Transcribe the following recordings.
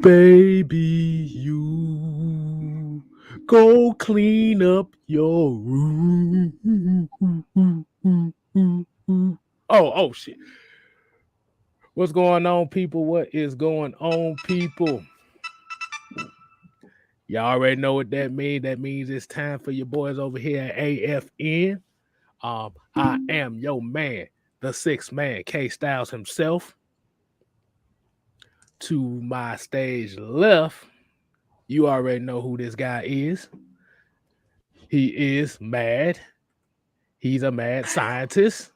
Baby, you go clean up your room. Oh shit. What's going on, people? What is going on, people? Y'all already know what that means. That means it's time for your boys over here at AFN. I am your man, the sixth man, K Styles himself. To my stage left, you already know who this guy is. He is mad. He's a mad scientist.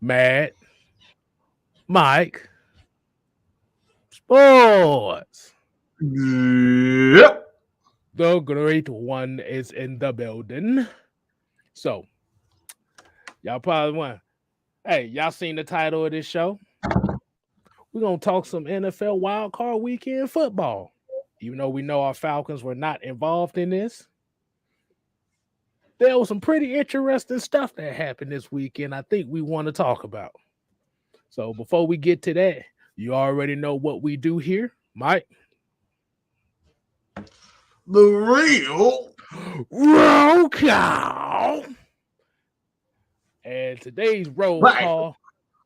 Mad Mike Sports. Yep. The great one is in the building. So, y'all probably want, hey, y'all seen the title of this show? We're going to talk some NFL wild card weekend football. Even though we know our Falcons were not involved in this, there was some pretty interesting stuff that happened this weekend I think we want to talk about. So, before we get to that, you already know what we do here, Mike. The real Roll call. And today's roll right. call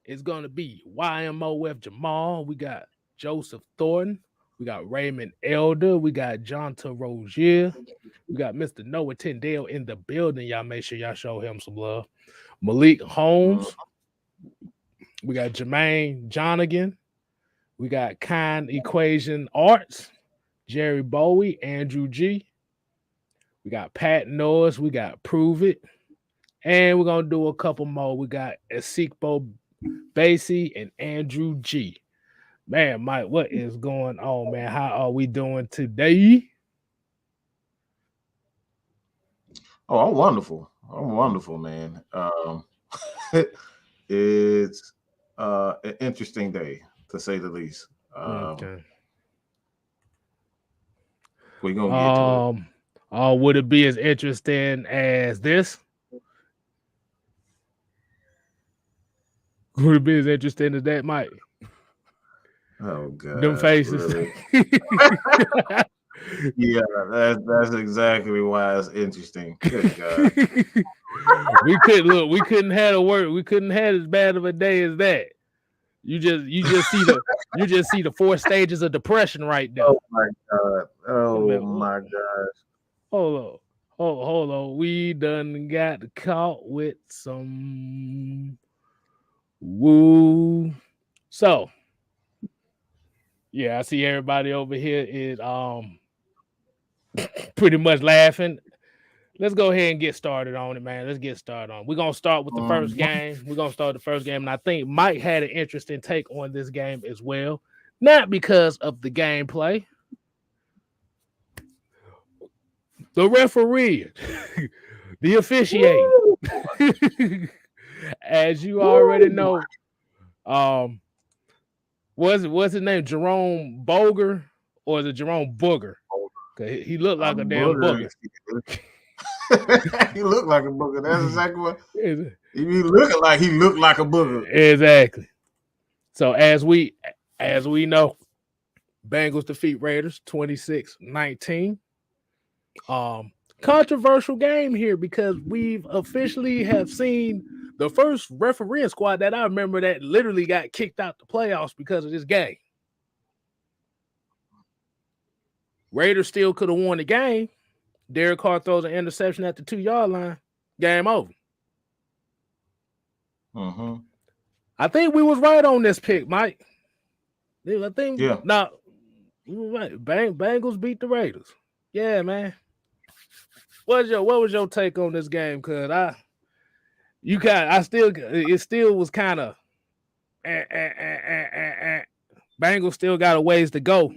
is going to be YMOF Jamal. We got Joseph Thornton. We got Raymond Elder. We got Jonta Rozier. We got Mr. Noah Tyndale in the building. Y'all make sure y'all show him some love. Malik Holmes. We got Jermaine Jonigan. We got Kind Equation Arts. Jerry Bowie. Andrew G. We got Pat Norris. We got Prove It. And we're going to do a couple more. We got Esikbo Basie and Andrew G. Man, Mike, what is going on, man? How are we doing today? Oh, I'm wonderful. I'm wonderful, man. It's an interesting day, to say the least. Okay. We're going to get to it. Would it be as interesting as this? Would it be as interesting as that, Mike? Oh, God. Them faces. Really? Yeah, that's exactly why it's interesting. Good God. We couldn't have a word. We couldn't have as bad of a day as that. You just see the 4 stages of depression right now. Oh my God. Oh my gosh. Hold on. We done got caught with some woo. So yeah, I see everybody over here is pretty much laughing. Let's go ahead and get started on it, man. Let's get started on it. We're gonna start with the first game. We're gonna start the first game, and I think Mike had an interesting take on this game as well. Not because of the gameplay. The referee, the officiating. As you already know, what's his name? Jerome Boger or is it Jerome Booger? He looked like a damn booger. He looked like a booger. That's exactly what he looked like. He looked like a booger. Exactly. So as we know, Bengals defeat Raiders 26-19. Controversial game here because we've officially have seen the first refereeing squad that I remember that literally got kicked out the playoffs because of this game. Raiders still could have won the game. Derek Carr throws an interception at the 2-yard line. Game over. Mm-hmm. I think we was right on this pick, Mike. I think now right. Bengals beat the Raiders. Yeah, man. What was your take on this game? Cause it still was kind of Bengals still got a ways to go,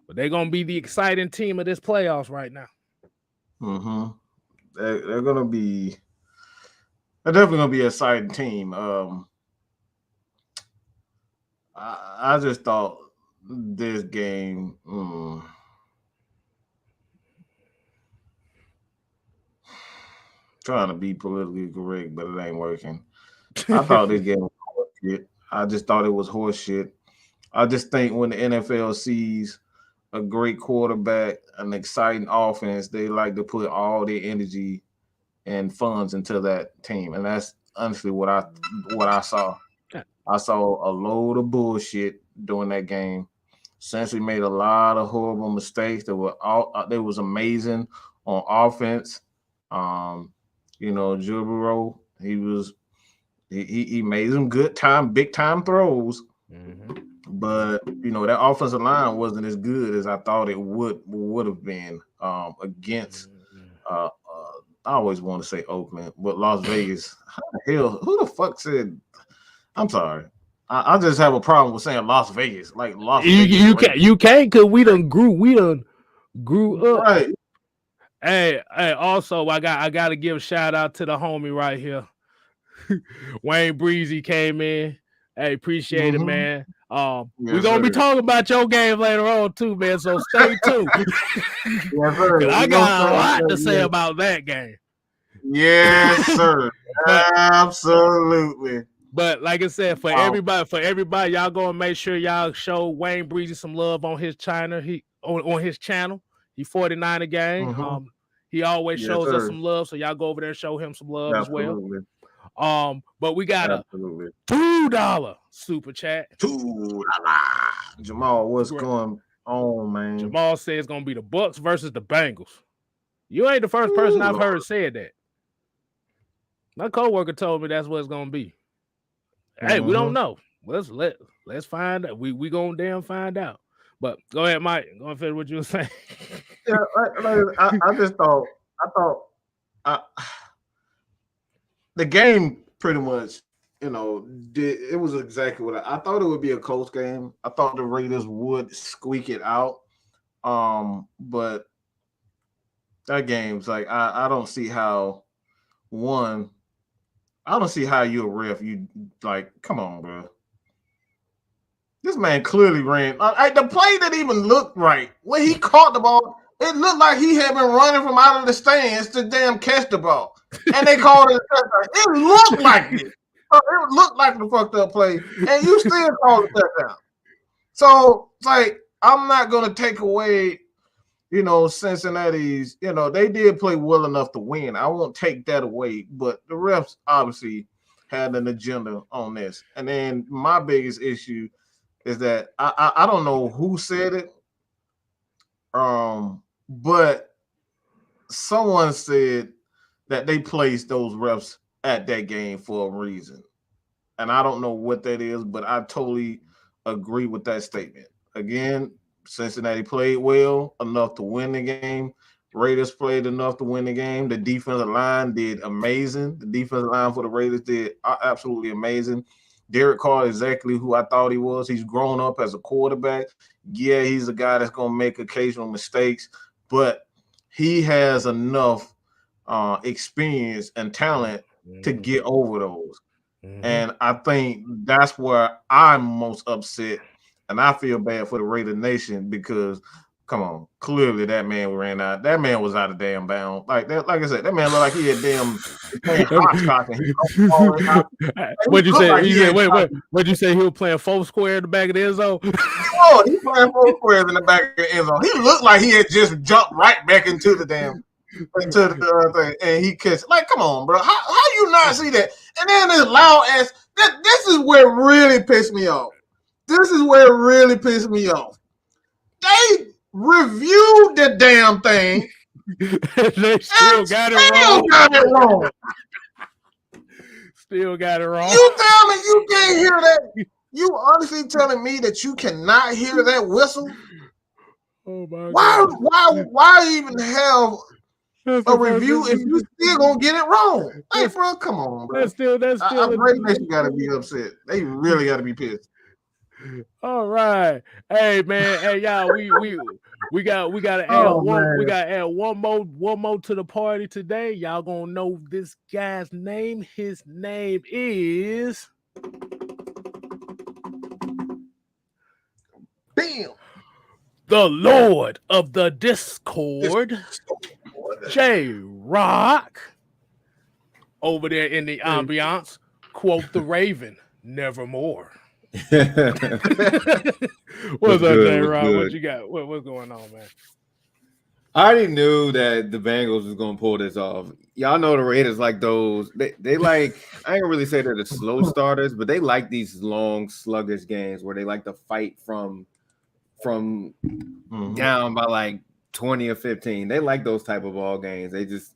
but they're gonna be the exciting team of this playoffs right now. Mm-hmm. They're definitely gonna be an exciting team. I just thought this game. Trying to be politically correct, but it ain't working. I thought this game was horse shit. I just thought it was horse shit. I just think when the NFL sees a great quarterback, an exciting offense, they like to put all their energy and funds into that team, and that's honestly what I saw. I saw a load of bullshit during that game. Essentially, made a lot of horrible mistakes. They was amazing on offense. Um, Joe Burrow, he made some big time throws. Mm-hmm. But that offensive line wasn't as good as I thought it would have been against. I always want to say Oakland, but Las Vegas. How the hell? Who the fuck said? I'm sorry. I just have a problem with saying Las Vegas, like Las Vegas. You can't because we done grew up. Right. Hey, also I got to give a shout out to the homie right here. Wayne Breezy came in. Hey, appreciate it, man. We're gonna be talking about your game later on too, man. So stay tuned. Yes, sir. I got a lot to say about that game. Yes, sir. Absolutely. But like I said, for everybody, y'all gonna make sure y'all show Wayne Breezy some love on his channel. On his channel. He 49 a game. Mm-hmm. He always shows us some love, so y'all go over there and show him some love as well. But we got a $2 super chat. $2. Jamal, what's going on, man? Jamal says it's gonna be the Bucks versus the Bengals. You ain't the first person I've heard said that. My coworker told me that's what it's gonna be. Hey, we don't know. Let's find out. We gonna damn find out. But go ahead, Mike. Go ahead, finish what you were saying. Yeah, I just thought the game pretty much, it was exactly what I thought it would be a close game. I thought the Raiders would squeak it out. But that game's like I don't see how I don't see how you're a ref. You like, come on, bro. This man clearly ran. The play didn't even look right. When he caught the ball, it looked like he had been running from out of the stands to damn catch the ball. And they called it a touchdown. It looked like it. It looked like the fucked up play. And you still called a touchdown. So, it's like, I'm not going to take away, Cincinnati's, they did play well enough to win. I won't take that away. But the refs obviously had an agenda on this. And then my biggest issue is that I don't know who said it, but someone said that they placed those refs at that game for a reason. And I don't know what that is, but I totally agree with that statement. Again, Cincinnati played well enough to win the game. Raiders played enough to win the game. The defensive line did amazing. The defensive line for the Raiders did absolutely amazing. Derek Carr is exactly who I thought he was. He's grown up as a quarterback. Yeah, he's a guy that's going to make occasional mistakes, but he has enough experience and talent to get over those. Mm-hmm. And I think that's where I'm most upset. And I feel bad for the Raider Nation because, come on, clearly that man ran out. That man was out of damn bounds. Like I said, that man looked like he had damn hopscotch. What'd you say? What'd you say? He was playing 4 square in the back of the end zone? He playing 4 squares in the back of the end zone. He looked like he had just jumped right back into the thing, and he kissed. Like, come on, bro. How you not see that? And then this loud ass. This is where it really pissed me off. They reviewed the damn thing. They still got it wrong. Still got it wrong. You tell me you can't hear that? You honestly telling me that you cannot hear that whistle? Oh my God. Why even have a review if you still gonna get it wrong? Hey, bro, come on, bro. That's still. Brady Nation gotta be upset. They really gotta be pissed. All right, hey man, hey y'all, we gotta add one. We gotta add one more to the party today. Y'all gonna know this guy's name. His name is Bam, the Lord of the Discord, J-Rock, over there in the ambiance. Quote the Raven, nevermore. What's up, good? J What's Rod? What good? you got? What's going on, man? I already knew that the Bengals was gonna pull this off. Y'all know the Raiders like those. They like I ain't really say they're the slow starters, but they like these long sluggish games where they like to fight from down by like 20 or 15. They like those type of ball games. They just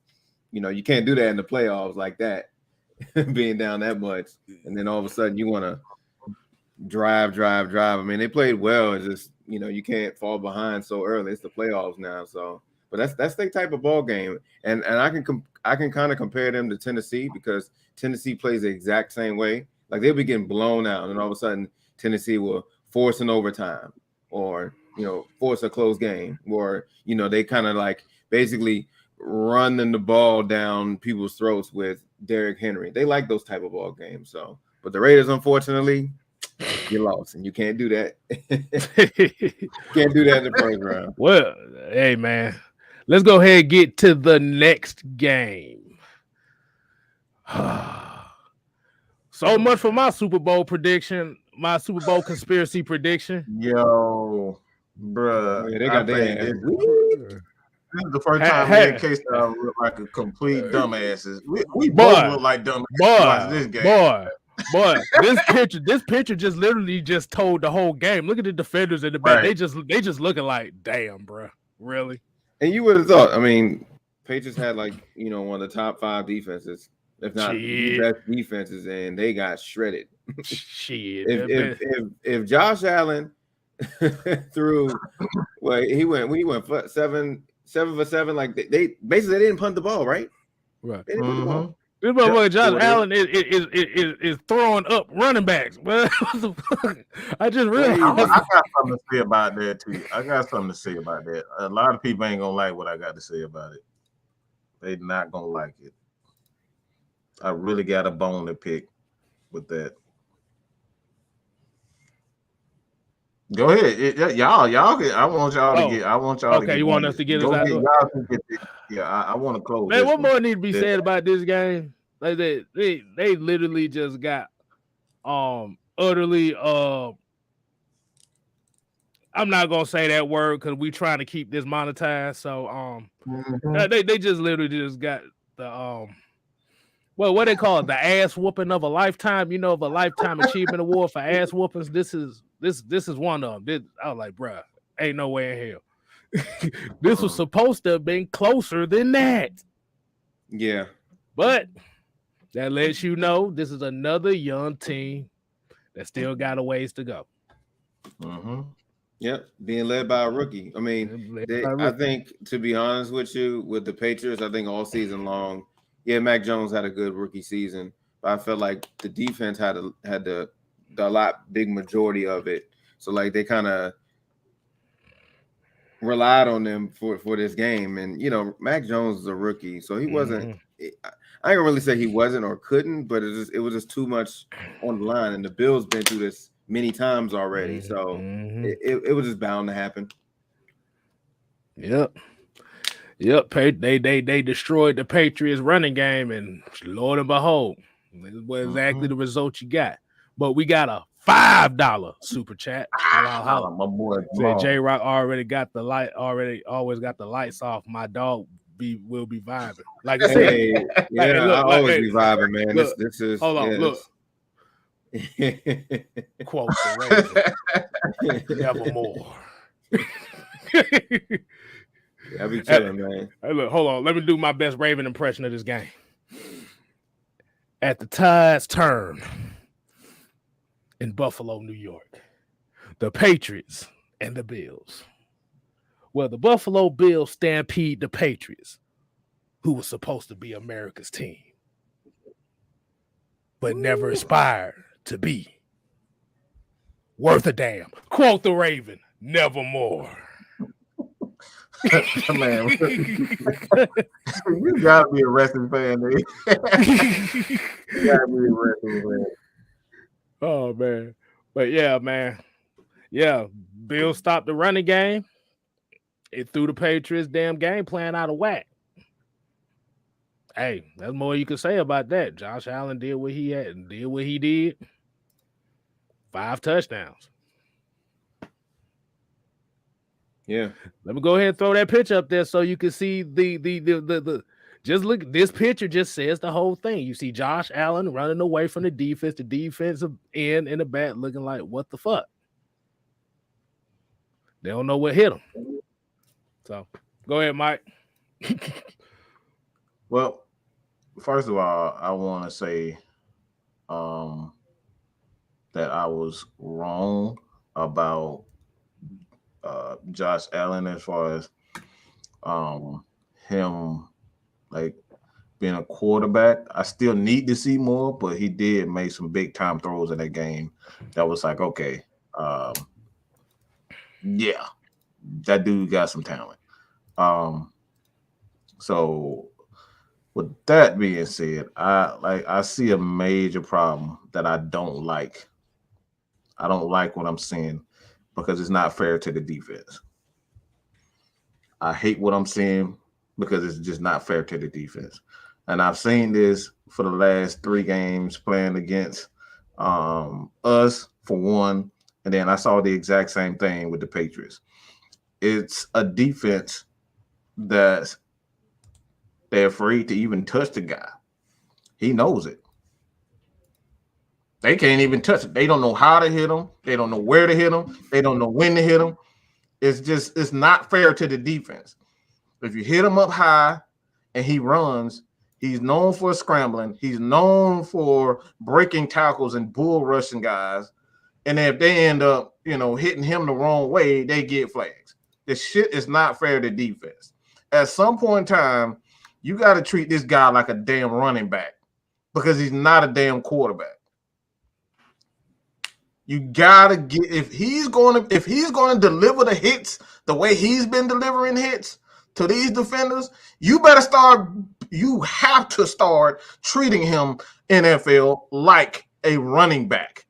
you can't do that in the playoffs like that, being down that much, and then all of a sudden you want to drive. I mean, they played well. It's just you can't fall behind so early. It's the playoffs now, so but that's their type of ball game, and I can kind of compare them to Tennessee because Tennessee plays the exact same way. Like they'll be getting blown out, and all of a sudden Tennessee will force an overtime or force a close game, or they kind of like basically running the ball down people's throats with Derrick Henry. They like those type of ball games. So, but the Raiders, unfortunately, you lost, and you can't do that. Can't do that in the first round. Well, hey man, let's go ahead and get to the next game. So much for my Super Bowl prediction, my Super Bowl conspiracy prediction. Yo, bruh, Yeah, they I got think their ass. this is the first time me and K-Star look like a complete dumbasses. We both look like dumbasses watching this game. Boy, this picture just literally just told the whole game. Look at the defenders in the back. Right. They just looking like, damn, bro, really? And you would have thought. I mean, Patriots had like one of the top 5 defenses, if not the best defenses, and they got shredded. Shit. If Josh Allen threw, well, he went for 7 for 7. Like they basically they didn't punt the ball, right? Right. They didn't punt the ball. This motherfucker Josh Allen is throwing up running backs. What the fuck? I just realized. I got something to say about that too. I got something to say about that. A lot of people ain't gonna like what I got to say about it. They not gonna like it. I really got a bone to pick with that. Go ahead, y'all. I want y'all to get. I want y'all to get. Okay, you want us to get us out of it? Yeah, I want to close. Man, what more need to be said about this game? Like they literally just got utterly I'm not gonna say that word because we trying to keep this monetized. So they just literally just got the what they call it, the ass whooping of a lifetime, of a lifetime achievement award for ass whoopings. This is one of them. I was like, bruh, ain't no way in hell. This was supposed to have been closer than that. Yeah. But that lets you know this is another young team that still got a ways to go. Yep, being led by a rookie. I mean, I think, to be honest with you, with the Patriots, I think all season long, Mac Jones had a good rookie season, but I felt like the defense had the big majority of it. So like they kind of relied on them for this game, and Mac Jones is a rookie, so he wasn't. I can't really say he wasn't or couldn't, but it was just too much on the line, and the Bills been through this many times already, so it was just bound to happen. Yep. They destroyed the Patriots running game, and Lord and behold, this is what exactly the result you got. But we got a $5 super chat. My boy J Rock alreys got the lights off. My dog will be vibing. Like I said, I always be vibing, man. Look, this is hold on, look. Quote the Raven, nevermore. I be chilling, man. Hey, look, hold on. Let me do my best Raven impression of this game. At the tide's turn in Buffalo, New York, the Patriots and the Bills. Well, the Buffalo Bills stampede the Patriots, who was supposed to be America's team, but never aspired to be worth a damn. Quote the Raven, nevermore. Man, you gotta be a wrestling fan, dude. You gotta be a wrestling fan. Oh man, but yeah, man, Bill stopped the running game. It threw the Patriots' damn game plan out of whack. Hey, that's more you can say about that. Josh Allen did what he had and did what he did. 5 touchdowns. Yeah. Let me go ahead and throw that picture up there so you can see the just look. This picture just says the whole thing. You see Josh Allen running away from the defensive end in the back looking like, what the fuck? They don't know what hit them. So go ahead, Mike. Well, first of all, I want to say um, that I was wrong about Josh Allen as far as um, him like being a quarterback. I still need to see more, but he did make some big time throws in that game. That was like, okay, um, yeah, that dude got some talent. Um, so with that being said, I see a major problem that I don't like. I don't like what I'm seeing because it's not fair to the defense. I hate what I'm seeing because it's just not fair to the defense. And I've seen this for the last 3 games playing against us for one, and then I saw the exact same thing with the Patriots. It's a defense that they're afraid to even touch the guy. He knows it. They can't even touch it. They don't know how to hit him. They don't know where to hit him. They don't know when to hit him. It's not fair to the defense. If you hit him up high and he runs, he's known for scrambling. He's known for breaking tackles and bull rushing guys. And if they end up, hitting him the wrong way, they get flags. This shit is not fair to defense. At some point in time, you got to treat this guy like a damn running back because he's not a damn quarterback. You gotta get if he's going to deliver the hits the way he's been delivering hits to these defenders, you have to start treating him NFL like a running back.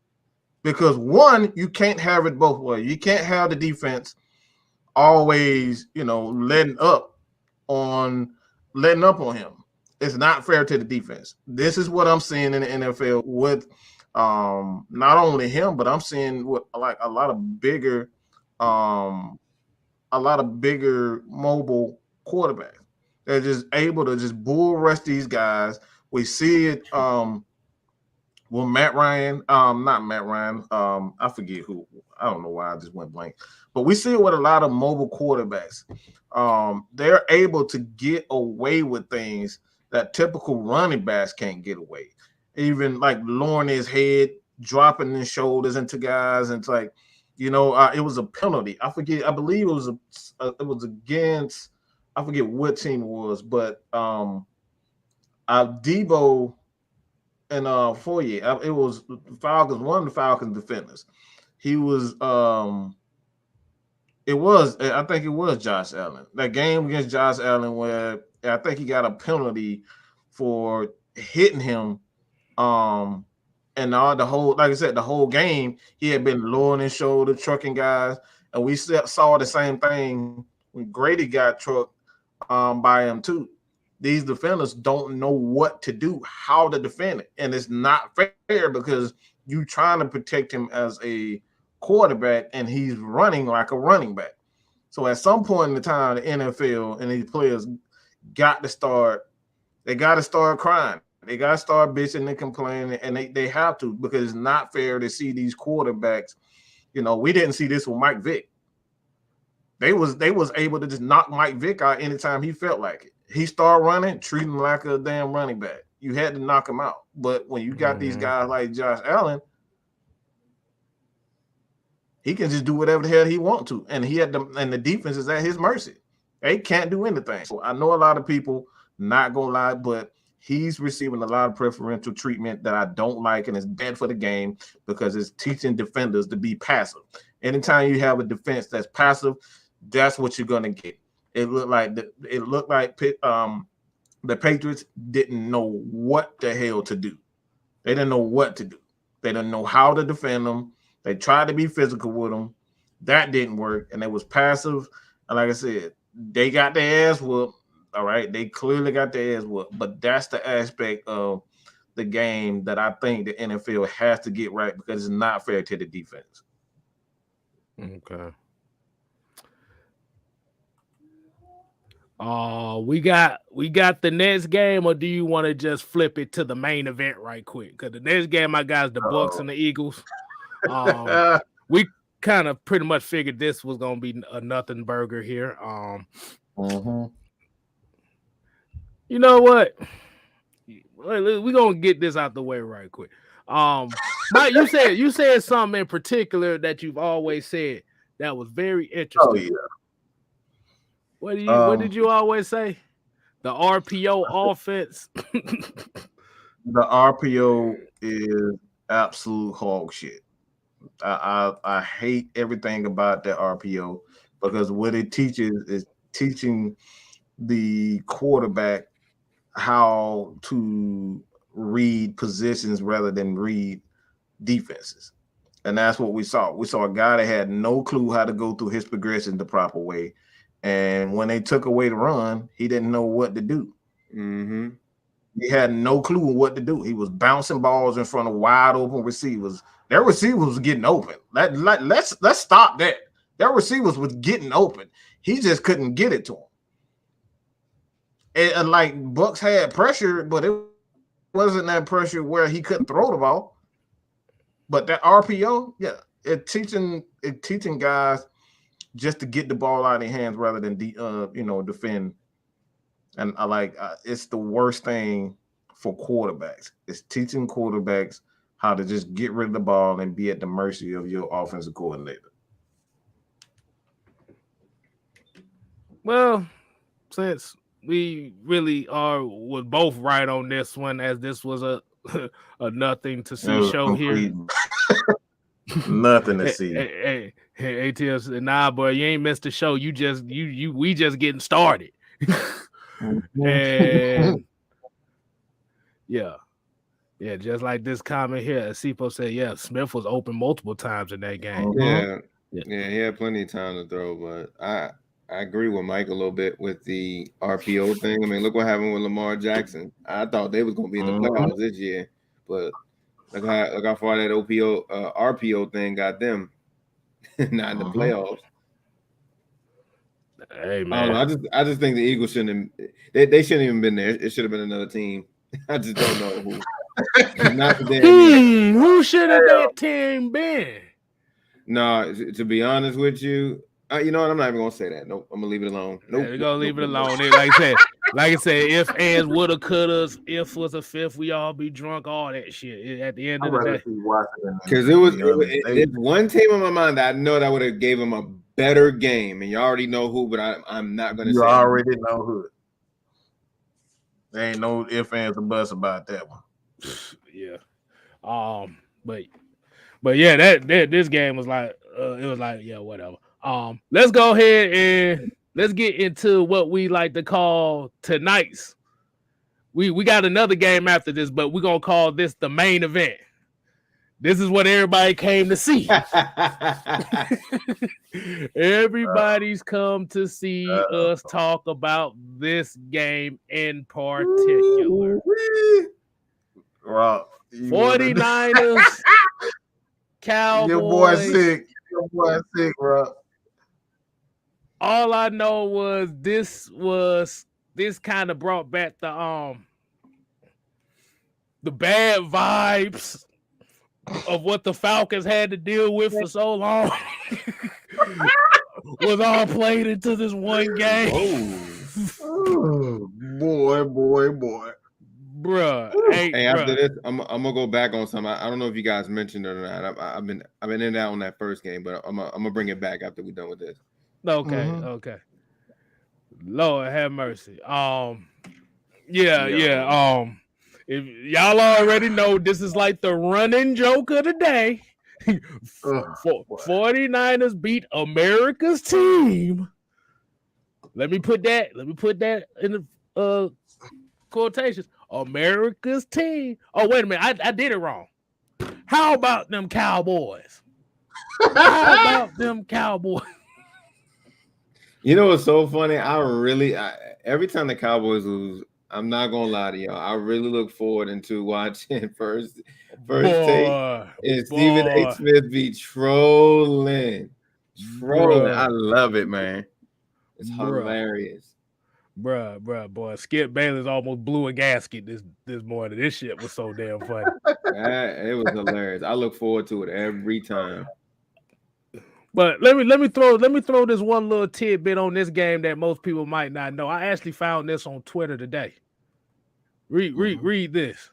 Because one, you can't have it both ways. You can't have the defense always, letting up on him. It's not fair to the defense. This is what I'm seeing in the NFL with not only him, but I'm seeing with like a lot of bigger mobile quarterbacks. They're just able to just bull rush these guys. We see it well, Matt Ryan, not Matt Ryan, I forget who. I don't know why I just went blank. But we see it with a lot of mobile quarterbacks. They're able to get away with things that typical running backs can't get away. Even like lowering his head, dropping his shoulders into guys, and it's like, it was a penalty. I forget. I believe it was against. I forget what team it was, but Debo and Foyer. It was Falcons. One of the Falcons defenders. He was. I think it was Josh Allen. That game against Josh Allen where I think he got a penalty for hitting him. And the whole game, he had been lowering his shoulder, trucking guys. And we saw the same thing when Grady got trucked by him too. These defenders don't know what to do, how to defend it. And it's not fair because you trying to protect him as a quarterback and he's running like a running back. So at some point in the time, the NFL and these players got to start crying. They got to start bitching and complaining, and they have to because it's not fair to see these quarterbacks. We didn't see this with Mike Vick. They was able to just knock Mike Vick out anytime he felt like it. He started running, treat him like a damn running back. You had to knock him out. But when you got these guys like Josh Allen, he can just do whatever the hell he wants to, and the defense is at his mercy. They can't do anything. So I know a lot of people not gonna lie, but he's receiving a lot of preferential treatment that I don't like, and it's bad for the game because it's teaching defenders to be passive. Anytime you have a defense that's passive, that's what you're gonna get. It looked like the Patriots didn't know what the hell to do. They didn't know what to do. They didn't know how to defend them. They tried to be physical with them. That didn't work, and it was passive. And like I said, they got their ass whooped. All right, they clearly got their ass whooped. But that's the aspect of the the game that I think the NFL has to get right because it's not fair to the defense. Okay. We got the next game, or do you want to just flip it to the main event right quick? Because the next game I got is the Bucks and the Eagles. We kind of pretty much figured this was gonna be a nothing burger here. You know what? We're gonna get this out the way right quick. Mike, you said something in particular that you've always said that was very interesting. Oh yeah. What did you always say? The RPO offense. The RPO is absolute hog shit. I hate everything about that RPO because what it teaches is teaching the quarterback how to read positions rather than read defenses. And that's what we saw. We saw a guy that had no clue how to go through his progression the proper way. And when they took away the run, he didn't know what to do. Mm-hmm. He had no clue what to do. He was bouncing balls in front of wide open receivers. Their receivers was getting open. Let's stop that. Their receivers was getting open. He just couldn't get it to him. And like Bucks had pressure, but it wasn't that pressure where he couldn't throw the ball. But that RPO, yeah, it teaching guys just to get the ball out of their hands rather than defend. And it's the worst thing for quarterbacks. It's teaching quarterbacks how to just get rid of the ball and be at the mercy of your offensive coordinator. Well, since we really was both right on this one, as this was a nothing to see show here. Nothing to see. Hey, ATS, nah, boy, you ain't missed the show. We just getting started. And yeah, just like this comment here, Sipo said, yeah, Smith was open multiple times in that game. Yeah, he had plenty of time to throw, but I agree with Mike a little bit with the RPO thing. I mean, look what happened with Lamar Jackson. I thought they was going to be in the playoffs this year, but look how far that RPO thing got them. Not in the playoffs. Hey man, I just think the Eagles shouldn't. They shouldn't even been there. It should have been another team. I just don't know who. Who should have that team been? No, to be honest with you, you know what? I'm not even gonna say that. Nope, I'm gonna leave it alone. Nope, we're gonna leave it alone. Like I said, if ands, woulda, couldas, if was a fifth, we all be drunk, all that shit. At the end of the day, because it's one team in my mind that I know that would have gave him a better game, and you already know who, but I'm not gonna say. You already know who. There ain't no ifs, ands, or buts about that one. Yeah. But yeah, that this game was like it was like, yeah, whatever. Let's go ahead and let's get into what we like to call tonight's. We got another game after this, but we're gonna call this the main event. This is what everybody came to see. Everybody's come to see us talk about this game in particular. 49ers, Cowboys. Your boy sick. Your boy sick, bro. All I know was this kind of brought back the bad vibes of what the Falcons had to deal with for so long. Was all played into this one game. Oh, boy. Bruh. Hey, after this, I'm gonna go back on some. I don't know if you guys mentioned it or not. I've been in and out on that first game, but I'm gonna bring it back after we're done with this. Okay. Lord have mercy. If y'all already know, this is like the running joke of the day. 49ers beat America's team. Let me put that in the quotations. America's team. Oh, wait a minute. I did it wrong. How about them Cowboys? You know what's so funny? Every time the Cowboys lose, I'm not gonna lie to y'all. I really look forward into watching first take Boy, and Stephen A. Smith be trolling. I bruh, love it, man. It's bruh. hilarious. Boy. Skip Bayless almost blew a gasket this morning. This shit was so damn funny. It was hilarious. I look forward to it every time. But let me throw this one little tidbit on this game that most people might not know. I actually found this on Twitter today. Read this.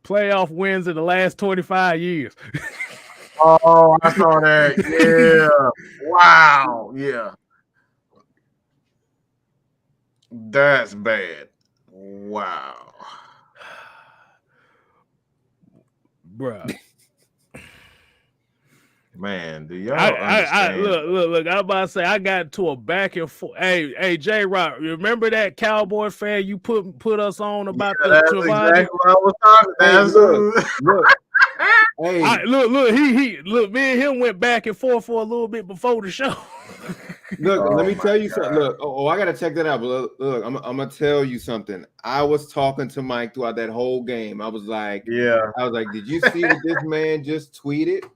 Playoff wins in the last 25 years. Oh, I saw that. Yeah. Wow. Yeah. That's bad. Wow. Bruh. Man, do y'all understand? Look, I'm about to say I got to a back and forth. Hey, J Rock, remember that Cowboy fan you put us on about the that's Trevon? exactly what I was talking about. Look, he me and him went back and forth for a little bit before the show. Look, let me tell you something. Look, I gotta check that out. But look, I'm gonna tell you something. I was talking to Mike throughout that whole game. I was like, did you see what this man just tweeted?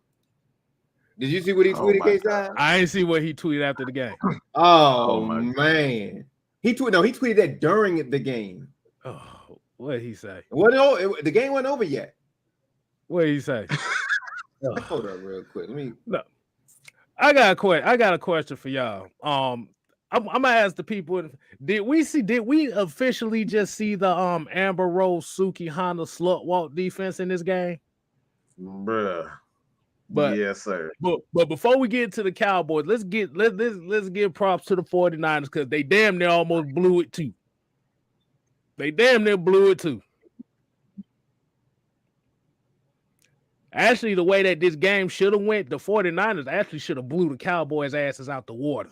Did you see what he tweeted, K-Side? I ain't see what he tweeted after the game. Oh man. He tweeted that during the game. Oh, what did he say? The game wasn't over yet. What did he say? Hold up real quick. No. I got a question for y'all. I'm gonna ask the people, did we officially just see the Amber Rose Suki Honda slut walk defense in this game? Bruh. But yes, sir. But before we get to the Cowboys, let's give props to the 49ers because they damn near almost blew it too. Actually, the way that this game should have went, the 49ers actually should have blew the Cowboys' asses out the water.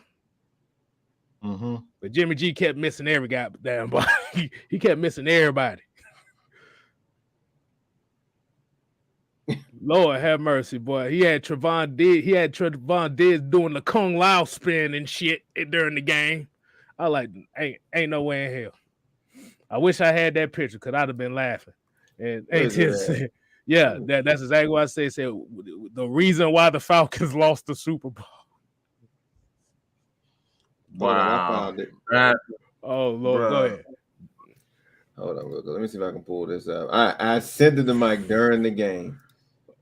Mm-hmm. But Jimmy G kept missing every goddamn body. He kept missing everybody. Lord have mercy, boy. He had Trevon Diggs doing the Kung Lao spin and shit during the game. I like ain't no way in hell. I wish I had that picture because I'd have been laughing. And yeah, that's exactly what I said. The reason why the Falcons lost the Super Bowl. Wow. Oh Lord, go ahead. Hold on, real quick. Let me see if I can pull this up. I sent it to Mike during the game.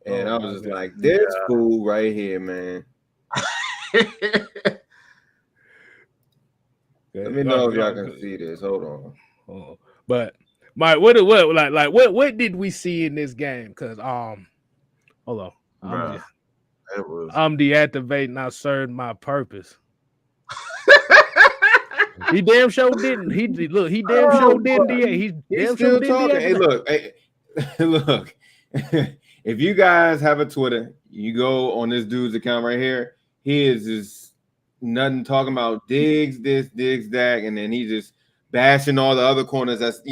And I was just like, this fool right here, man. Let me know if y'all can see this. Hold on. But Mike, what did we see in this game? Because hold on. I'm deactivating. I served my purpose. He damn sure didn't. He damn sure didn't. He's still talking. Hey, look. If you guys have a Twitter, you go on this dude's account right here. He is just nothing talking about Diggs this, Diggs that, and then he's just bashing all the other corners that's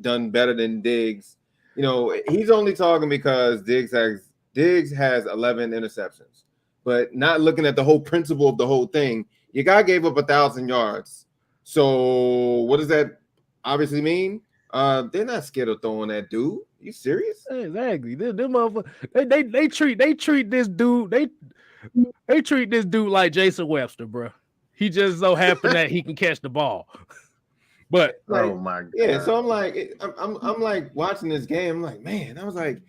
done better than Diggs. He's only talking because Diggs has 11 interceptions, but not looking at the whole principle of the whole thing. Your guy gave up 1,000 yards. So what does that obviously mean? They're not scared of throwing that dude. You serious? Exactly. Them motherfuckers, they treat this dude. They treat this dude like Jason Webster, bro. He just so happened that he can catch the ball. But oh my god. Yeah, so I'm like watching this game. I'm like, man, I was like,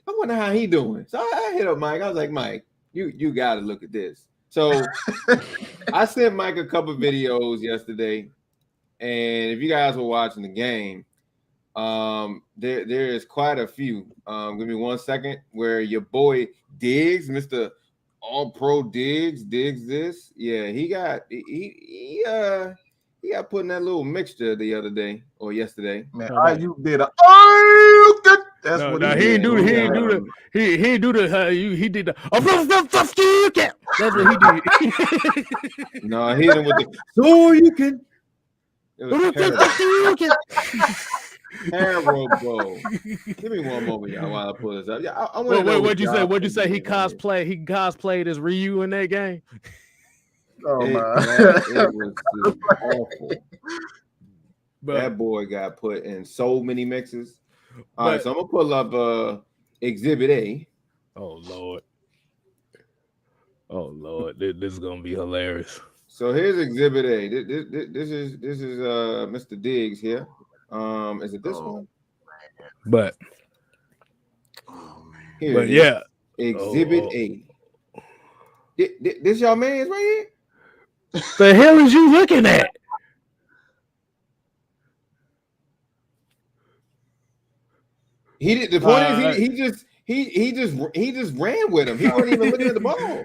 I wonder how he doing. So I hit up Mike. I was like, Mike, you got to look at this. So I sent Mike a couple videos yesterday, and if you guys were watching the game, there is quite a few. Give me 1 second where your boy Diggs, Mr. All-Pro Diggs this. Yeah, he got put in that little mixture the other day or yesterday. Man, you did a that's no, what he did. He did the that's what he did. No, he hit him with the so you can. It was terrible, bro. Give me one moment, y'all, while I pull this up. Yeah, I want to know. What'd you say? He cosplayed as Ryu in that game? Oh my! It was just awful. But, That boy got put in so many mixes. All right, but so I'm gonna pull up Exhibit A. oh Lord. Oh Lord, this is gonna be hilarious. So here's Exhibit A. This is Mr. Diggs here. Is it this one? But Oh man! Here but it is. yeah. Exhibit A. This y'all man's right here. The hell is you looking at? He did. The point is, he just ran with him. He wasn't even looking at the ball,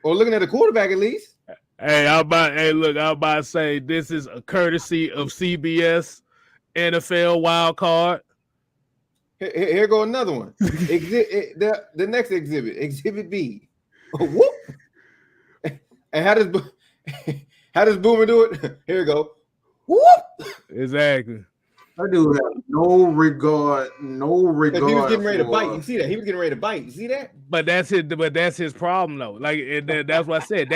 or looking at the quarterback at least. Hey, I'm about to say this is a courtesy of CBS NFL Wild Card. Here go another one. The next Exhibit B. Whoop. And how does Boomer do it? Here we go. Whoop. Exactly. That dude had no regard. He was getting ready to bite. You see that? He was getting ready to bite. You see that? But that's his problem though. Like that's what I said.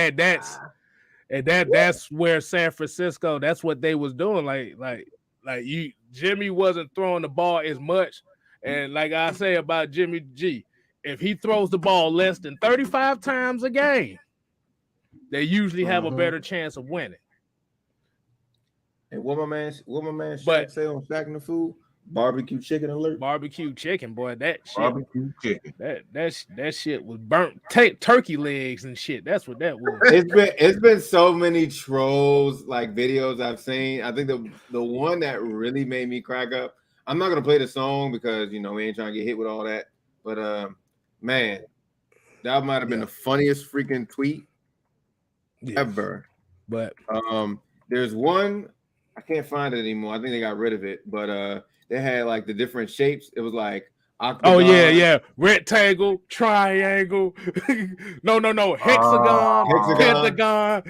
That's where San Francisco. That's what they was doing. Like Jimmy wasn't throwing the ball as much. And like I say about Jimmy G, if he throws the ball less than 35 times a game, they usually have a better chance of winning. And what my man Shaq say on Stacking the Food? Barbecue chicken alert. Barbecue chicken, boy. That shit. Barbecue chicken. That shit was burnt turkey legs and shit. That's what that was. It's been so many trolls like videos I've seen. I think the one that really made me crack up. I'm not gonna play the song because we ain't trying to get hit with all that. But man, that might have been the funniest freaking tweet ever. But there's one, I can't find it anymore. I think they got rid of it, but they had like the different shapes. It was like octagon. Oh yeah, rectangle, triangle, no, hexagon, pentagon.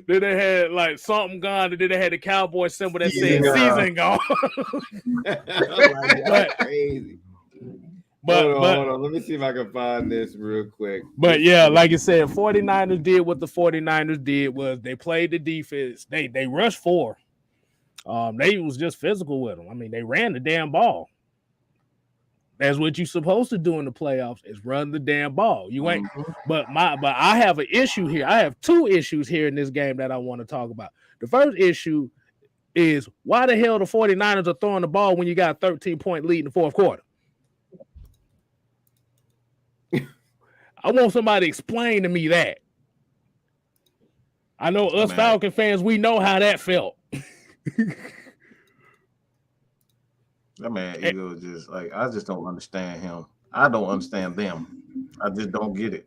Then they had like something gone, and then they had the cowboy symbol that said season gone. That's crazy. Hold on. Let me see if I can find this real quick. But yeah, like you said, 49ers did what the 49ers did was they played the defense. They rushed 4. They was just physical with them. I mean, they ran the damn ball. That's what you're supposed to do in the playoffs is run the damn ball. You ain't. But I have an issue here. I have 2 issues here in this game that I want to talk about. The first issue is why the hell the 49ers are throwing the ball when you got a 13-point lead in the fourth quarter? I want somebody to explain to me that. I know us Falcon fans, we know how that felt. That man ego just like I just don't understand him. I don't understand them. I just don't get it.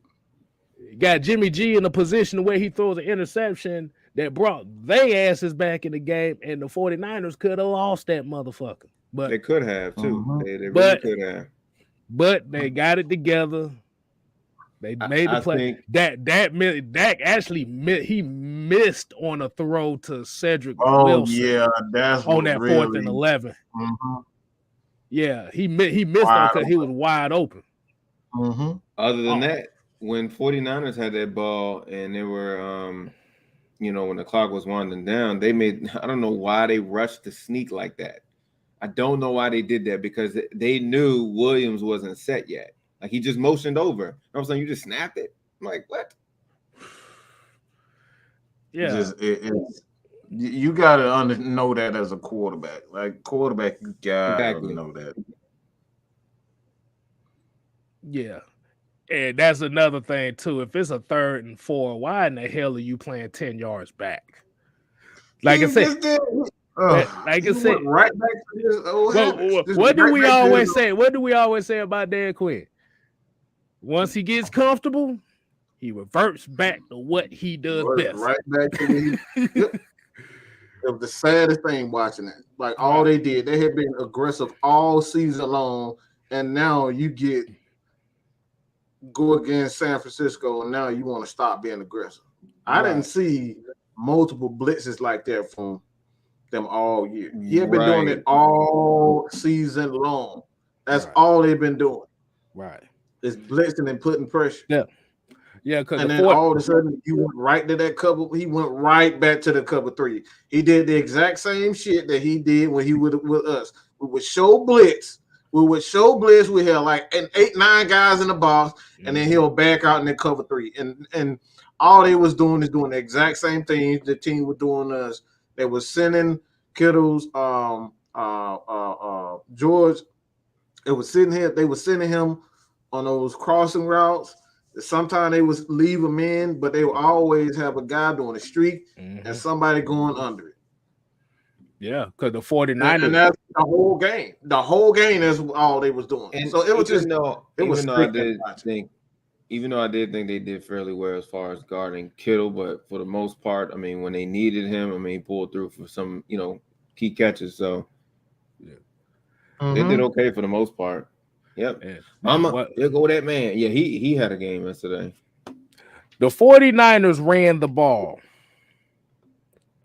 Got Jimmy G in a position where he throws an interception that brought they asses back in the game, and the 49ers could have lost that motherfucker. But they could have too. They really could have. But they got it together. They made the play. Dak actually he missed on a throw to Cedric Wilson. Yeah, that's on that really, 4th and 11. Yeah, he missed on because he was wide open. Other than that, when 49ers had that ball and they were, when the clock was winding down, I don't know why they rushed to sneak like that. I don't know why they did that because they knew Williams wasn't set yet. Like he just motioned over. All of a sudden, you just snapped it. I'm like, what? Yeah, you gotta know that as a quarterback. Like quarterback, you gotta know that. Yeah, and that's another thing too. If it's a 3rd and 4, why in the hell are you playing 10 yards back? Like I said. Like I said, right back to this old what do we always say? What do we always say about Dan Quinn? Once he gets comfortable, he reverts back to what he does best. Right back to it was the saddest thing watching that. Like all they did, they had been aggressive all season long, and now you go against San Francisco, and now you want to stop being aggressive. I didn't see multiple blitzes like that from them all year. He had been doing it all season long. That's all they've been doing. Right. It's blitzing and putting pressure. Yeah, because And then all of a sudden, he went right to that cover. He went right back to the cover 3. He did the exact same shit that he did when he was with us. We would show blitz. We had like 8, 9 guys in the box, and then he'll back out in the cover 3. And all they was doing is doing the exact same things the team was doing us. They were sending Kittle's George. It was sitting here. They were sending him on those crossing routes. Sometimes they would leave him in, but they would always have a guy doing a streak and somebody going under it. Yeah, because the 49ers. And that's the whole game. The whole game is all they was doing. And so it was even though I did think they did fairly well as far as guarding Kittle, but for the most part, I mean, when they needed him, I mean, he pulled through for some, key catches. So they did okay for the most part. Yep. There go that man. Yeah, he had a game yesterday. The 49ers ran the ball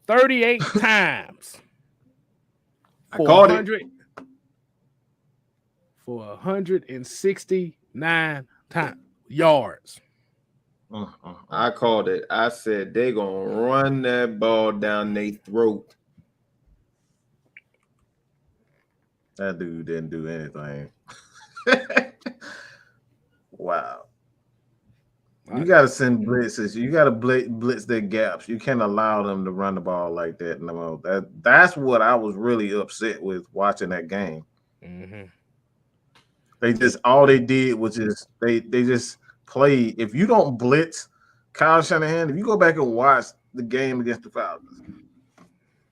38 times. For 169 yards. I called it. I said they're gonna run that ball down their throat. That dude didn't do anything. Wow. You got to send blitzes. You got to blitz their gaps. You can't allow them to run the ball like that. No, that's what I was really upset with watching that game. They just all they did was just they just played. If you don't blitz Kyle Shanahan, if you go back and watch the game against the Falcons,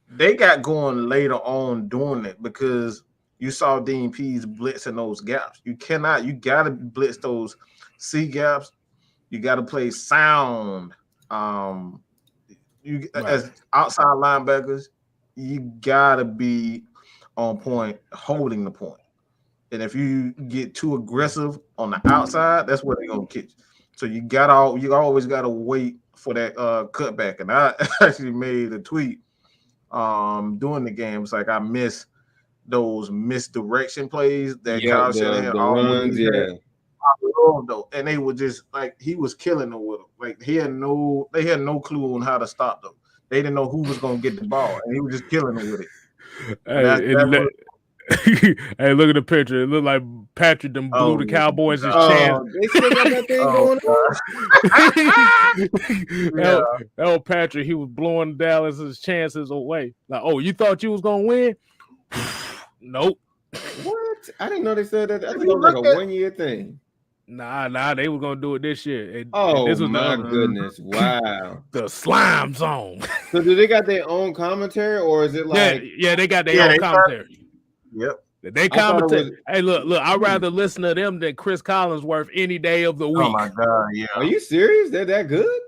they got going later on doing it because you saw Dean Pease blitzing those gaps. You got to blitz those C gaps. You got to play sound. As outside linebackers, you got to be on point, holding the point. And if you get too aggressive on the outside, that's where they're gonna catch. So you always gotta wait for that cutback. And I actually made a tweet during the game. It's like I miss those misdirection plays that Kyle Shanahan always had. I love those. And they were just like he was killing them with them. Like they had no clue on how to stop them. They didn't know who was gonna get the ball, and he was just killing them with it. Hey, look at the picture. It looked like Patrick them blew the Cowboys' chance. They still got that thing going on. That old Patrick, he was blowing Dallas's chances away. Like, oh, you thought you was gonna win? Nope. What? I didn't know they said that. I think it was like a 1-year thing. Nah, they were gonna do it this year. This was my goodness! Wow, the slime zone. So, do they got their own commentary, or is it like? Yeah, they got their own commentary. Yep. They commentate. Hey, look! I'd rather listen to them than Chris Collinsworth any day of the week. Oh my God! Yeah. Are you serious? They're that good?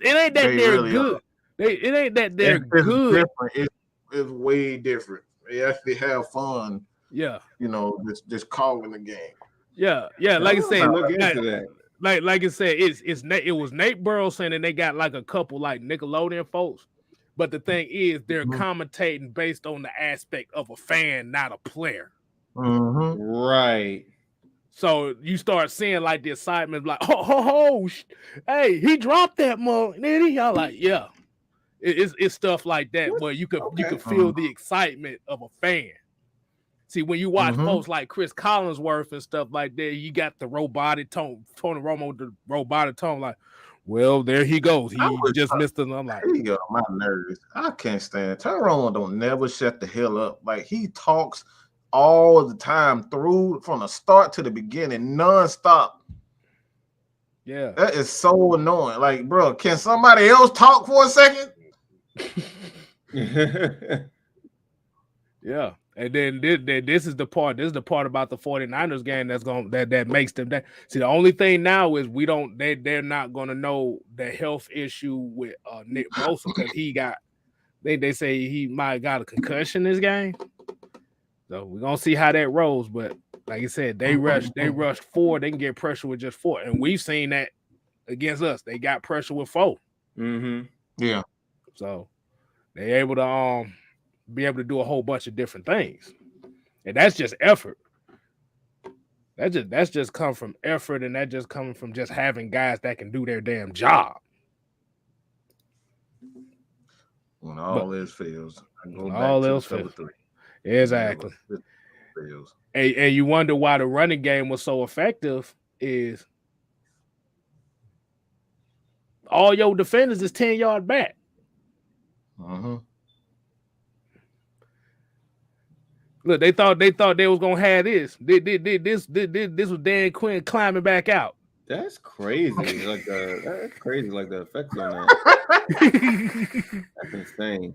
It ain't that they're really good. It ain't that they're good. It's way different. They actually have fun. Yeah. Just calling the game. Yeah. Like I said, look into that. Like I said, it was Nate Burleson, and they got like a couple like Nickelodeon folks. But the thing is, they're commentating based on the aspect of a fan, not a player. Right. So you start seeing like the excitement, like, hey, he dropped that mug. And y'all like, yeah. It's stuff like that where you could feel the excitement of a fan. See, when you watch folks like Chris Collinsworth and stuff like that, you got the robotic tone, Tony Romo, the robotic tone, like, well, there he goes. He just missed it. I'm like, there you go, my nerves. I can't stand it. Tony Romo don't never shut the hell up. Like he talks all the time from the start to the beginning, nonstop. Yeah, that is so annoying. Like, bro, can somebody else talk for a second? Yeah. And then this is the part. This is the part about the 49ers game that makes them that. See, the only thing now is they're not gonna know the health issue with Nick Bosa because he got they say he might got a concussion this game. So we're gonna see how that rolls. But like I said, they rushed 4. They can get pressure with just 4, and we've seen that against us. They got pressure with 4. Yeah. So they're able to be able to do a whole bunch of different things, and that's just effort. That's just come from effort, and that just coming from just having guys that can do their damn job. When all else fails, I go back All to else cover fails. 3. Exactly. Fails. And you wonder why the running game was so effective is all your defenders is 10 yards back. Look, they thought they was gonna have this. This was Dan Quinn climbing back out. That's crazy. That's crazy. Like the effects on that. That's insane.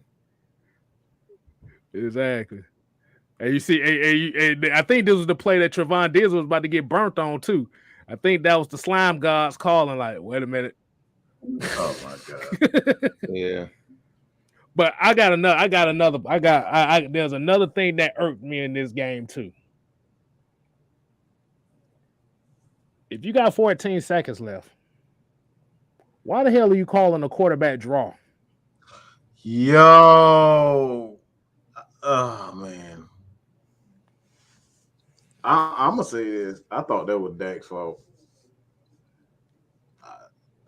Exactly. And you see, and I think this was the play that Trevon Diggs was about to get burnt on too. I think that was the slime gods calling, like, wait a minute. Oh my God. Yeah. But there's another thing that irked me in this game too. If you got 14 seconds left, why the hell are you calling a quarterback draw? Yo. Oh man. I'm gonna say this. I thought that was Dak's fault.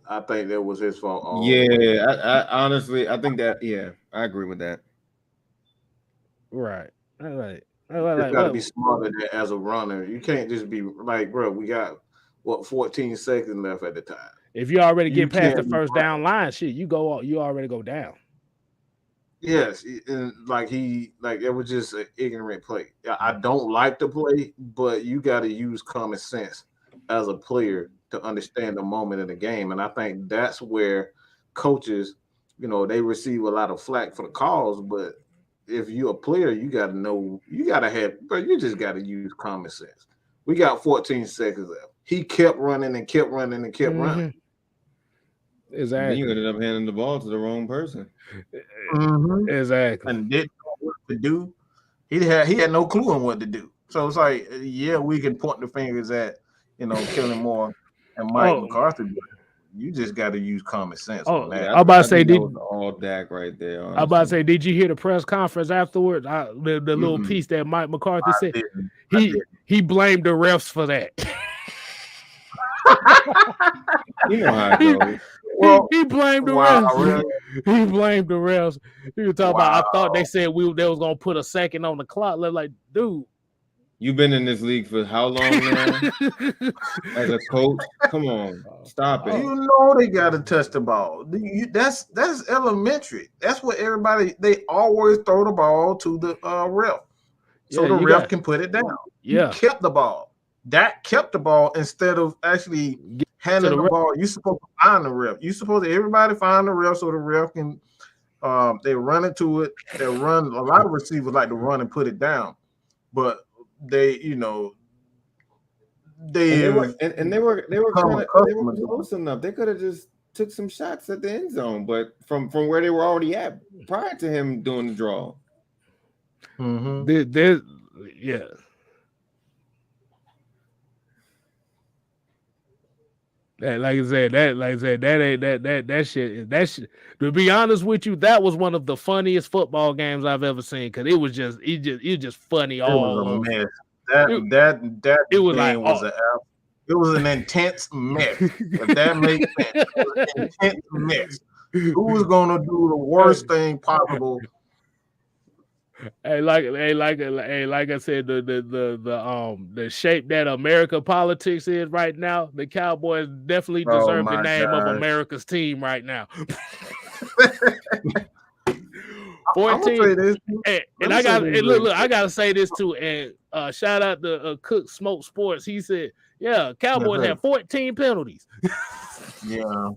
I think that was his fault. I honestly, I think that. Yeah, I agree with that. Right. You got to be smarter as a runner. You can't just be like, bro, we got 14 seconds left at the time. If you already get past the first down line, shit, you already go down. Yes, and it was just an ignorant play. I don't like the play, but you got to use common sense as a player to understand the moment of the game. And I think that's where coaches, they receive a lot of flack for the calls. But if you're a player, you got to know, you just got to use common sense. We got 14 seconds left. He kept running and kept running and kept running. Exactly. And then you ended up handing the ball to the wrong person. Exactly. And didn't know what to do. He had no clue on what to do. So it's like, yeah, we can point the fingers at, Kellen Moore and Mike McCarthy, but you just got to use common sense on that. I'm about to say, that was all Dak right there. Honestly. I'm about to say, did you hear the press conference afterwards? The little piece that Mike McCarthy said. He blamed the refs for that. You know how it goes. He blamed the refs. Really? He blamed the refs. He was talking about. I thought they said they was gonna put a second on the clock. Like, dude, you've been in this league for how long now? As a coach, come on, stop it. You know they got to touch the ball. That's elementary. That's what they always throw the ball to the ref, so the ref can put it down. Yeah, he kept the ball. Dak kept the ball instead of actually handing the ball. You're supposed to find the ref. You're supposed to everybody find the ref so the ref can. They run into it. They run. A lot of receivers like to run and put it down, but they were kind of close enough. They could have just took some shots at the end zone, but from where they were already at prior to him doing the draw. Yeah. Like I said, that shit. To be honest with you, that was one of the funniest football games I've ever seen because it was just funny all over. Mess. That it was an intense mess. If that makes sense, it was an intense mess. Who was gonna do the worst thing possible? Hey, like I said, the shape that America politics is right now, the Cowboys definitely deserve the name of America's team right now. 14. And I gotta say this too. And shout out to Cook Smoke Sports. He said, "Yeah, Cowboys have 14 penalties." Yeah,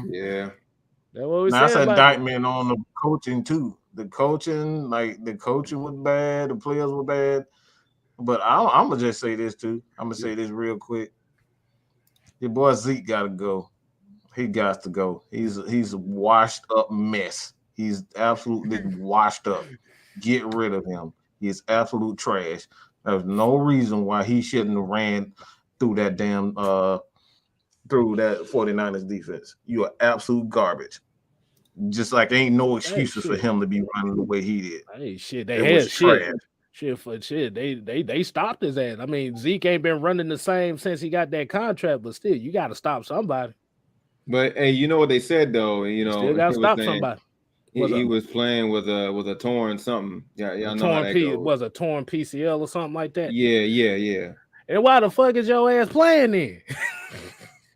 yeah. That's an indictment on the coaching too. The coaching was bad. The players were bad. But I'm gonna just say this too. I'm gonna say this real quick. Your boy Zeke gotta go. He got to go. He's a washed up mess. He's absolutely washed up. Get rid of him. He's absolute trash. There's no reason why he shouldn't have ran through that damn through that 49ers defense. You are absolute garbage. Just like ain't no excuses for him to be running the way he did. Hey, shit. They had shit. They stopped his ass. I mean, Zeke ain't been running the same since he got that contract, but still, you got to stop somebody. But hey, you know what they said though? You know, Still got to he was stop saying somebody. he was playing with a torn something. Yeah, y'all know how that goes. Was a torn PCL or something like that. Yeah. And why the fuck is your ass playing then?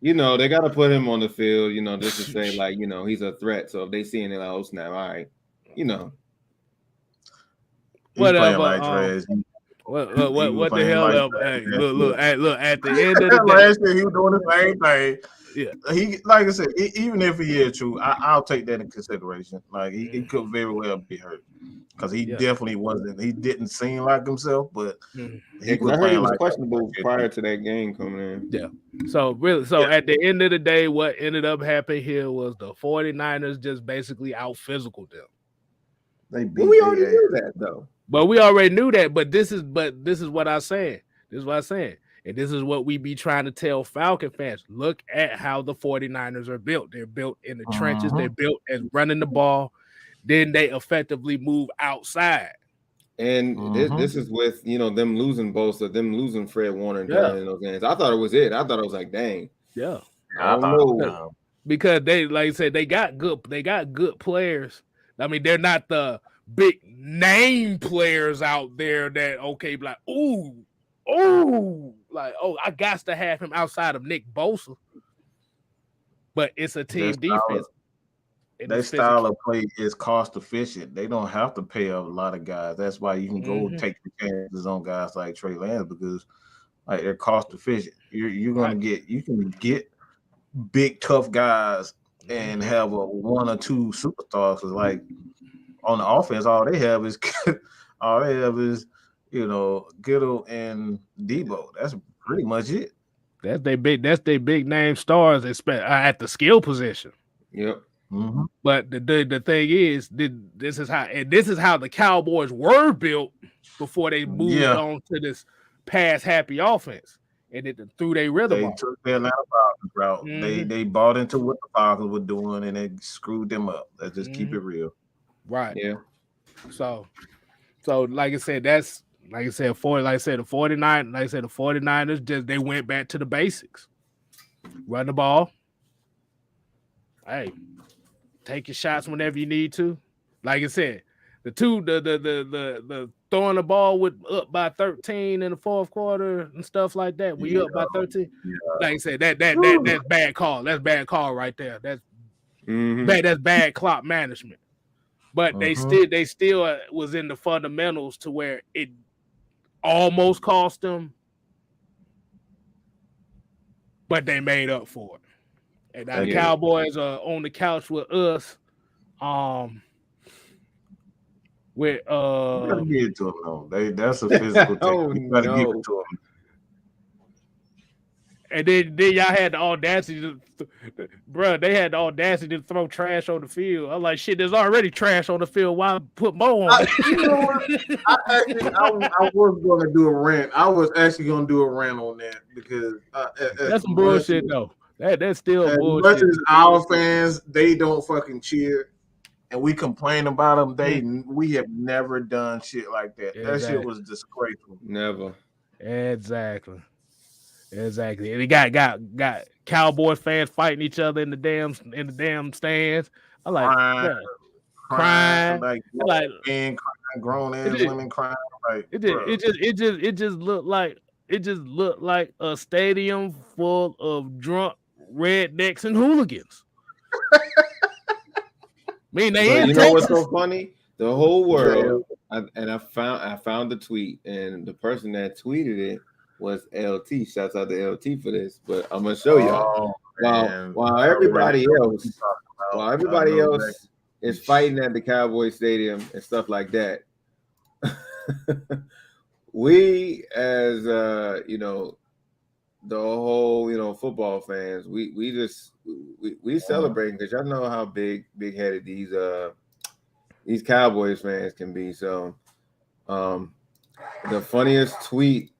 You know, they got to put him on the field, you know, just to say, like, you know, he's a threat. So if they see him, they're like, oh, snap, all right. You know. He's playing like trash. What the hell? Hey, look, at the end of the day. Last year, he was doing the same thing. Yeah. He, like I said, even if he is true, I'll take that in consideration. Like, he could very well be hurt. Because he definitely wasn't. He didn't seem like himself, but he was playing he was questionable prior to that game coming in. Yeah. So at the end of the day, what ended up happening here was the 49ers just basically out physical them. They beat. We already knew that though. But we already knew that. But this is what I'm saying. This is what I'm saying. And this is what we be trying to tell Falcon fans. Look at how the 49ers are built. They're built in the trenches. They're built as running the ball. Then they effectively move outside. And this is with, you know, them losing Bosa, them losing Fred Warner in those games. I thought it was it. I thought it was like, dang. Yeah. I don't know. Because they, like I said, they got good players. I mean, they're not the big name players out there that like, like, I got to have him outside of Nick Bosa. But it's a team defense. Their style of play is cost efficient. They don't have to pay a lot of guys. That's why you can go take the chances on guys like Trey Lance, because like they're cost efficient. You can get big tough guys and have a one or two superstars. Because like on the offense, all they have is you know, Kittle and Debo. That's pretty much it. That's their big name stars at the skill position. Yep. Mm-hmm. But the thing is, this is how the Cowboys were built before they moved on to this pass happy offense, and it threw their rhythm. They took their Atlanta Falcons route. They bought into what the Falcons were doing, and it screwed them up. Let's just keep it real. Right. Yeah. So like I said, the 49ers just they went back to the basics. Run the ball. Hey. Take your shots whenever you need to. Like I said, the throwing the ball with up by 13 in the fourth quarter and stuff like that. We up by 13. Yeah. Like I said, that's bad call. That's bad call right there. That's bad. That's bad clock management. But they still was in the fundamentals to where it almost cost them, but they made up for it. And now the Cowboys are on the couch with us. With you gotta give it to them though. That's a physical thing. You gotta give it to them. And then y'all had the audacity they had the audacity to throw trash on the field. I'm like, shit, there's already trash on the field. Why put more on? You know what? I was gonna do a rant. I was actually gonna do a rant on that because that's some bullshit though. That's still bullshit. Much as our fans, they don't fucking cheer, and we complain about them. We have never done shit like that. Exactly. That shit was disgraceful. Never. Exactly. And they got Cowboy fans fighting each other in the damn stands. I like crying, like grown ass women crying. Like it just looked like a stadium full of drunk rednecks and hooligans. You know what's so funny? The whole world, I found the tweet, and the person that tweeted it was LT. Shouts out to LT for this, but I'm gonna show y'all. While everybody else is fighting at the Cowboy Stadium and stuff like that, we as you know, the whole football fans, we celebrating because y'all know how big headed these Cowboys fans can be. So the funniest tweet,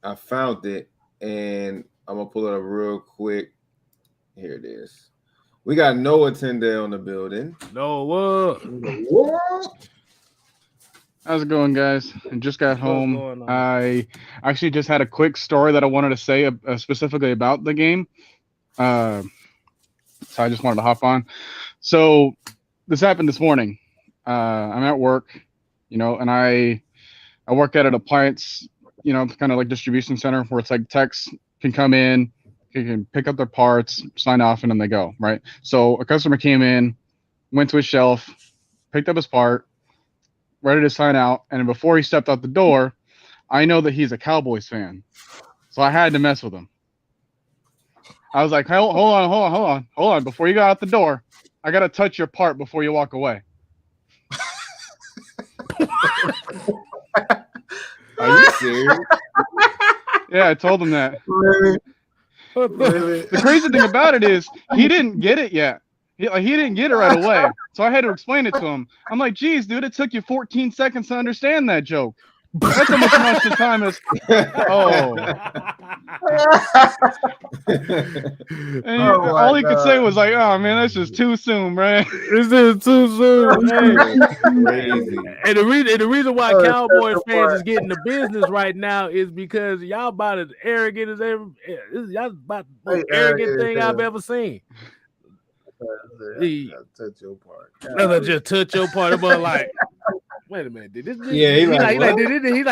I found it, and I'm gonna pull it up real quick. Here it is. We got Noah Tyndale in the building. Noah. How's it going, guys? I just got What's home. going on? I actually just had a quick story that I wanted to say specifically about the game. So I just wanted to hop on. So this happened this morning. I'm at work, and I work at an appliance, kind of like distribution center where it's like techs can come in, can pick up their parts, sign off, and then they go, right? So a customer came in, went to his shelf, picked up his part, ready to sign out, and before he stepped out the door, I know that he's a Cowboys fan, so I had to mess with him. I was like, hold on. Before you go out the door, I got to touch your part before you walk away. Are you serious? Yeah, I told him that. Really? The crazy thing about it is he didn't get it yet. He didn't get it right away. So I had to explain it to him. I'm like, geez, dude, it took you 14 seconds to understand that joke. That's almost as much the time as And all he could say was like, "Oh man, that's just too soon, man. This is too soon." Hey. Crazy. And the reason why Cowboy fans is getting the business right now is because y'all about as arrogant as ever. Y'all about the most arrogant thing I've ever seen. Touch your part. Just touch your part. But like, wait a minute, did this? Yeah,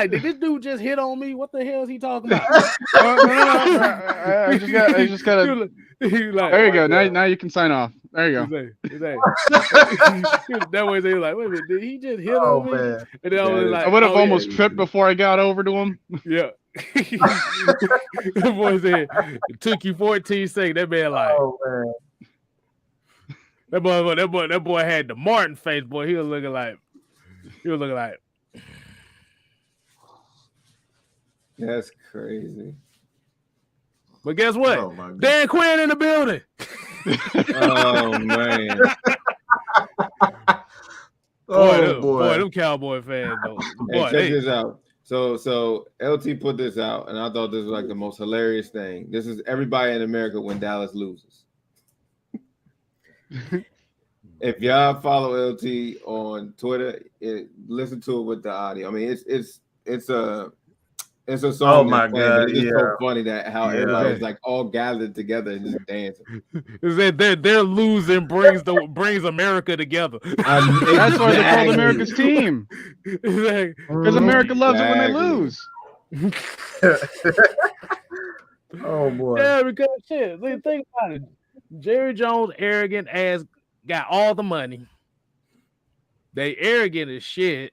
did this dude just hit on me? What the hell is he talking about? I just gotta. There you go. Now you can sign off. There you go. That way they were like, wait a minute, did he just hit on me? Man. And then I was like, I would have almost tripped before I got over to him. Yeah. The boy said it took you 14 seconds. That man like, man. That boy had the Martin face, boy. He was looking like. That's crazy. But guess what? Oh, Dan Quinn in the building. Oh man. Boy, them Cowboy fans though. Hey, check this out. So LT put this out, and I thought this was like the most hilarious thing. This is everybody in America when Dallas loses. If y'all follow LT on Twitter, listen to it with the audio. I mean, it's a song. Oh my playing, God! But it's just so funny that how everybody's like all gathered together and just dancing. Is that their losing brings America together? That's why they're called America's team. Because America loves it when they lose. Oh boy! Yeah, because shit. Think about it. Jerry Jones, arrogant ass, got all the money. They arrogant as shit.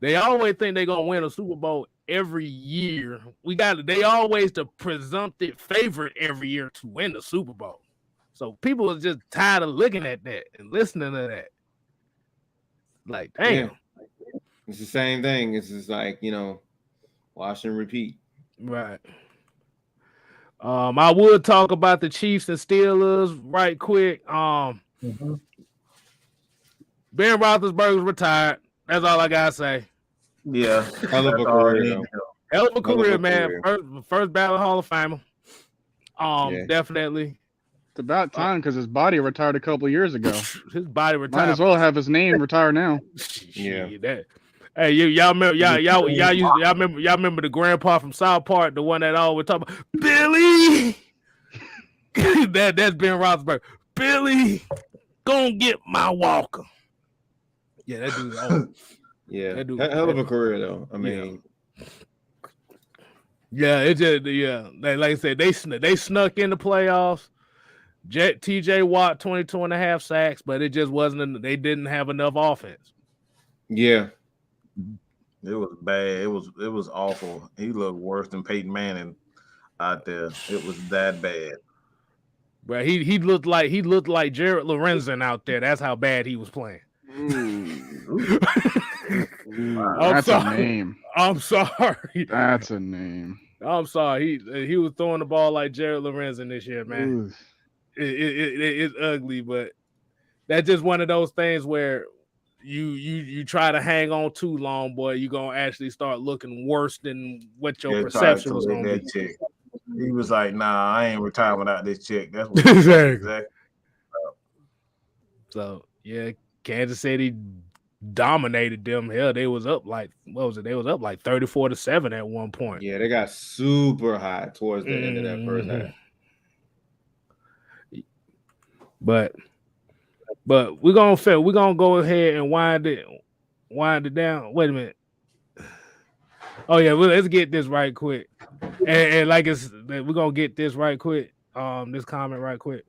They always think they're gonna win a Super Bowl every year. They always the presumptive favorite every year to win the Super Bowl. So people are just tired of looking at that and listening to that. Like, damn. Yeah. It's the same thing. It's just like, wash and repeat. Right. I would talk about the Chiefs and Steelers right quick. Ben Roethlisberger's retired. That's all I gotta say. Yeah, hell of a career. Hell of a career, man. First ballot Hall of Famer. Definitely. It's about time because his body retired a couple of years ago. His body retired. Might as well have his name retired now. Yeah. Hey, y'all remember y'all remember the grandpa from South Park, the one that always talk about Billy. That's Ben Roethlisberger. Billy, go get my walker. Yeah, that dude's old. Yeah, hell of a career though. I mean, it's just like I said, they snuck in the playoffs. TJ Watt 22.5 sacks, but it just wasn't. They didn't have enough offense. Yeah. It was bad. It was awful. He looked worse than Peyton Manning out there. It was that bad. But he looked like Jared Lorenzen out there. That's how bad he was playing. That's a name. I'm sorry. That's a name. I'm sorry. He was throwing the ball like Jared Lorenzen this year, man. It's ugly, but that's just one of those things where you try to hang on too long, boy, you're gonna actually start looking worse than what your perception was gonna be. He was like, nah, I ain't retired without this check. That's what exactly. So yeah, Kansas City dominated them. Hell, they was up like what was it? They was up like 34-7 at one point. Yeah, they got super hot towards the end of that first half. But we're gonna go ahead and wind it down. Wait a minute. Oh yeah, well, let's get this right quick. And like we're gonna get this right quick. This comment right quick.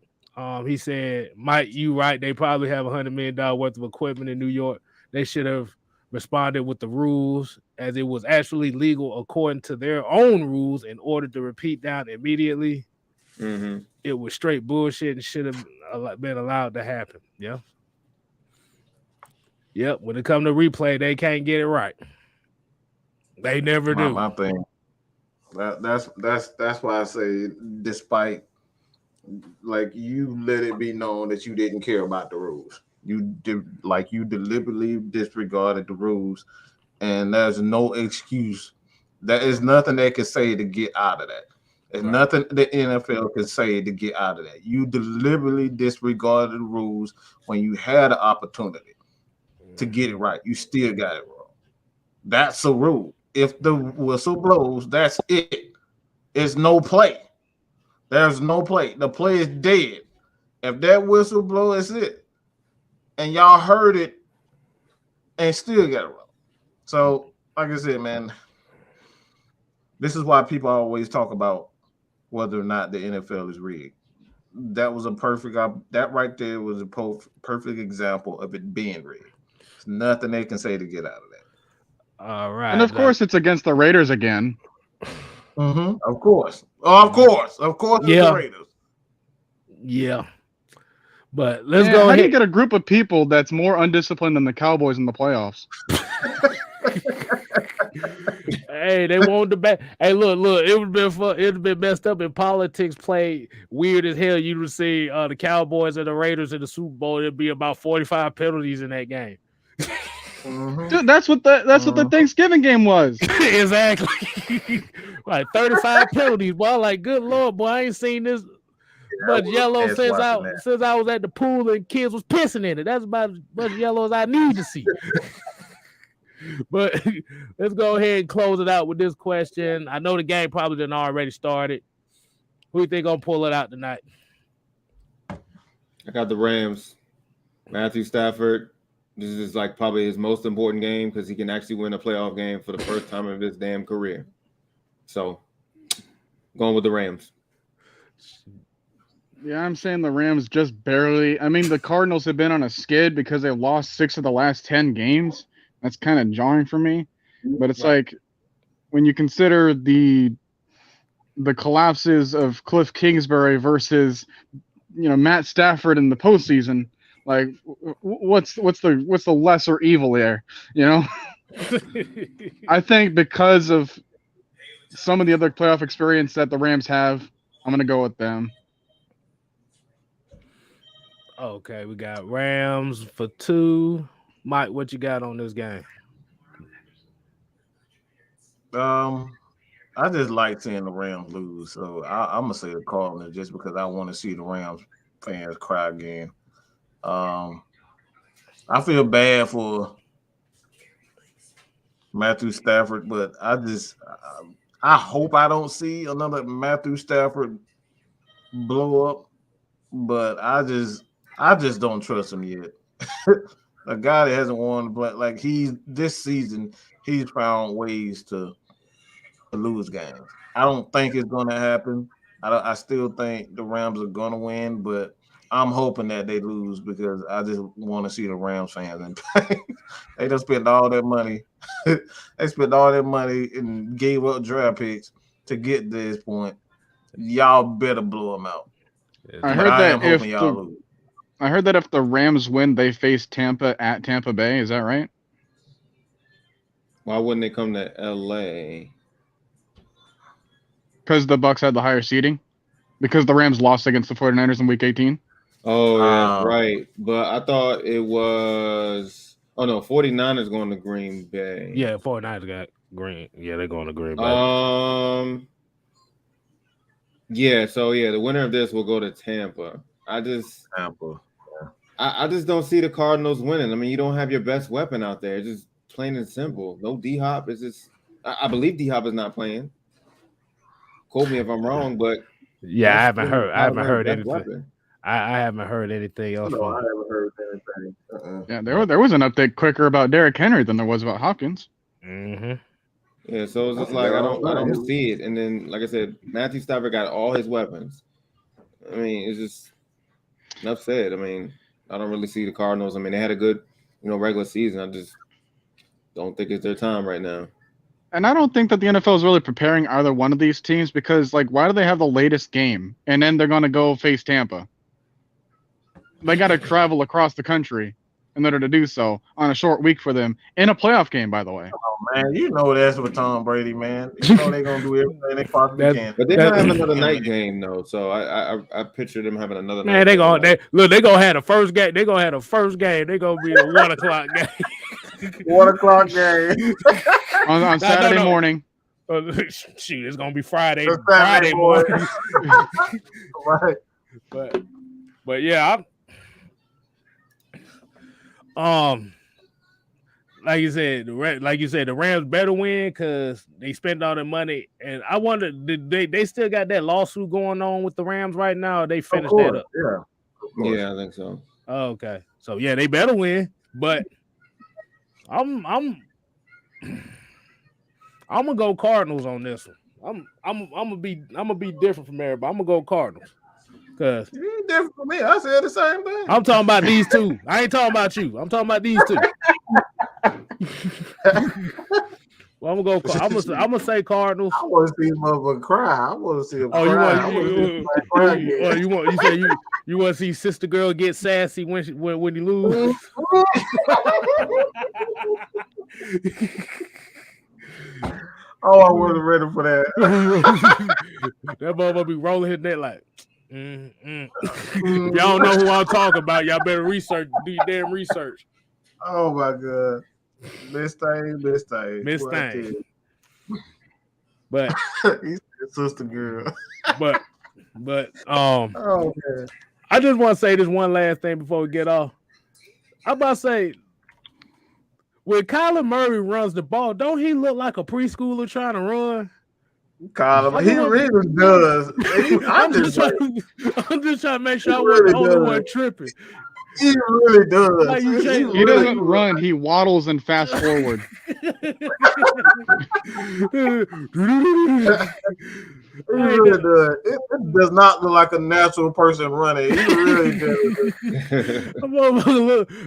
He said, Mike, you right. They probably have $100 million worth of equipment in New York. They should have responded with the rules as it was actually legal according to their own rules in order to repeat down immediately. Mm-hmm. It was straight bullshit and should have been allowed to happen. Yeah. Yep. When it comes to replay, they can't get it right. They never do. My thing. That's why I say, despite, like, you let it be known that you didn't care about the rules. You deliberately disregarded the rules, and there's no excuse. There is nothing they can say to get out of that. There's nothing the NFL can say to get out of that. You deliberately disregarded the rules when you had an opportunity to get it right. You still got it wrong. That's a rule. If the whistle blows, that's it. It's no play. There's no play. The play is dead. If that whistle blows, it's it. And y'all heard it and still got it wrong. So, like I said, man, this is why people always talk about whether or not the NFL is rigged. That was that right there was a perfect example of it being rigged. There's nothing they can say to get out of that. All right. And of course, it's against the Raiders again. Mm-hmm. Of course. Of course, yeah. It's the Raiders. Yeah. But let's go How ahead. do you get a group of people that's more undisciplined than the Cowboys in the playoffs? Hey, they won't debate. Hey, look, it would have been fun. It would have been messed up if politics played weird as hell. You would see the Cowboys and the Raiders in the Super Bowl. It'd be about 45 penalties in that game. Mm-hmm. Dude, that's what the Thanksgiving game was. Exactly. Like 35 penalties. Boy, like, good Lord, boy, I ain't seen this much yellow since I was at the pool and kids was pissing in it. That's about as much yellow as I need to see. But let's go ahead and close it out with this question. I know the game probably didn't already started. Who you think gonna pull it out tonight? I got the Rams. Matthew Stafford. This is like probably his most important game because he can actually win a playoff game for the first time in his damn career. So, going with the Rams. Yeah, I'm saying the Rams just barely. I mean, the Cardinals have been on a skid because they lost 6 of the last 10 games. That's kind of jarring for me. But it's like when you consider the collapses of Cliff Kingsbury versus Matt Stafford in the postseason, like what's the lesser evil there? I think because of some of the other playoff experience that the Rams have, I'm gonna go with them. Okay, we got Rams for 2. Mike, what you got on this game? I just like seeing the Rams lose, so I'm gonna say the Cardinals just because I want to see the Rams fans cry again. I feel bad for Matthew Stafford, but I hope I don't see another Matthew Stafford blow up, but I just don't trust him yet. A guy that hasn't won, but like this season, he's found ways to lose games. I don't think it's going to happen. I still think the Rams are going to win, but I'm hoping that they lose because I just want to see the Rams fans in pain. They just spent all their money. They spent all their money and gave up draft picks to get to this point. Y'all better blow them out. I heard that if the Rams win, they face Tampa at Tampa Bay. Is that right? Why wouldn't they come to LA? Because the Bucs had the higher seeding. Because the Rams lost against the 49ers in Week 18. Oh, yeah, right. But I thought it was... Oh, no, 49ers going to Green Bay. Yeah, 49ers got Green. Yeah, they're going to Green Bay. Yeah, so, the winner of this will go to Tampa. Tampa. I just don't see the Cardinals winning. I mean, you don't have your best weapon out there. It's just plain and simple. No D-Hop. It's just I believe D-Hop is not playing. Quote me if I'm wrong, but Yeah, I haven't been heard. I haven't Kyler Murray's heard best anything. weapon. I haven't heard anything else. No, From I haven't heard anything. Yeah, there was an update quicker about Derrick Henry than there was about Hopkins. Mm-hmm. Yeah, so it's just That's like I about don't right. see it. And then, like I said, Matthew Stafford got all his weapons. I mean, it's just enough said. I mean, I don't really see the Cardinals. I mean, they had a good, regular season. I just don't think it's their time right now. And I don't think that the NFL is really preparing either one of these teams because, like, why do they have the latest game and then they're going to go face Tampa? They got to travel across the country in order to do so on a short week for them in a playoff game, by the way. Oh, man, you know that's with Tom Brady, man. You know they're gonna do everything they possibly can. But they're gonna have another night game though, so I picture them having another. Man, they gonna have the first game. They gonna have the first game. They gonna be the 1 o'clock game. 1 o'clock game on Saturday morning. Shoot, it's gonna be Friday. It's Friday morning. Right. But yeah, like you said, the Rams better win because they spent all their money. And I wonder, did they still got that lawsuit going on with the Rams right now? Or they finished that up. Yeah, I think so. Oh, okay, so yeah, they better win. But I'm gonna go Cardinals on this one. I'm gonna be different from everybody. I'm gonna go Cardinals. Cause you ain't different from me. I said the same thing. I'm talking about these two. I ain't talking about you. I'm talking about these two. Well, I'm gonna say Cardinals. I want to see him motherfucker cry. I want to see him cry. You want to see sister girl get sassy when you lose? Oh, I wasn't ready for that. That motherfucker be rolling his neck like. Y'all don't know who I'm talking about. Y'all better do your damn research. Oh my god, Miss Thing. But he's sister girl. But oh man, I just want to say this one last thing before we get off. I'm about to say, when Kyler Murray runs the ball, don't he look like a preschooler trying to run? Kyler, he really does. I'm just trying to make sure I wasn't the only one tripping. He really does. Like he doesn't run. He waddles and fast forward. He really does. It does not look like a natural person running. He really does. That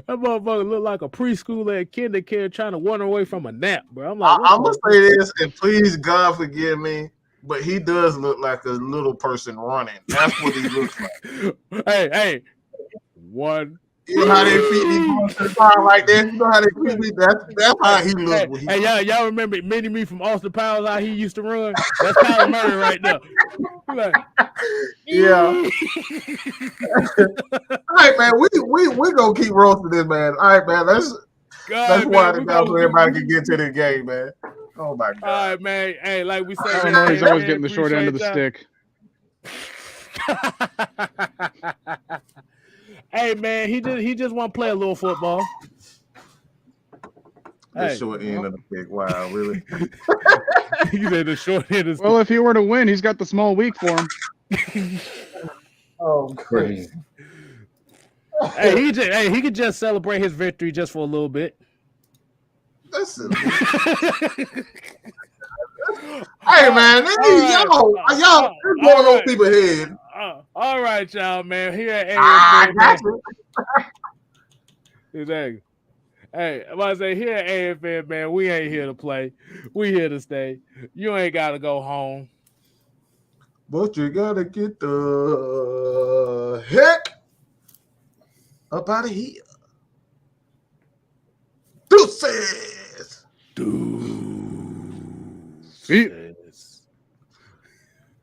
motherfucker look like a preschooler at kindergarten trying to run away from a nap, bro. I'm gonna say this, and please God forgive me, but he does look like a little person running. That's what he looks like. Hey, one. You know how they feed me going to the car like that? You know how they feed me? That's how he looks. Hey, y'all remember Mini-Me from Austin Powers, how he used to run? That's Kyler Murray right there. Like, yeah. All right, man. We gonna keep roasting this, man. All right, man. That's why everybody can get to the game, man. Oh my God. All right, man. Hey, like we said, Kyler Murray's always getting the short end of the stick. Hey man, he just want to play a little football. The short end of the stick. Wow, really? You said the short end of the stick. Well, if he were to win, he's got the small week for him. Oh, crazy. He could just celebrate his victory just for a little bit. Listen. Hey man, y'all going on people's head. All right, y'all, man. Here at AFN, exactly. Hey, I'm about to say here at AFN, man, we ain't here to play. We here to stay. You ain't got to go home. But you gotta get the heck up out of here. Deuces. See?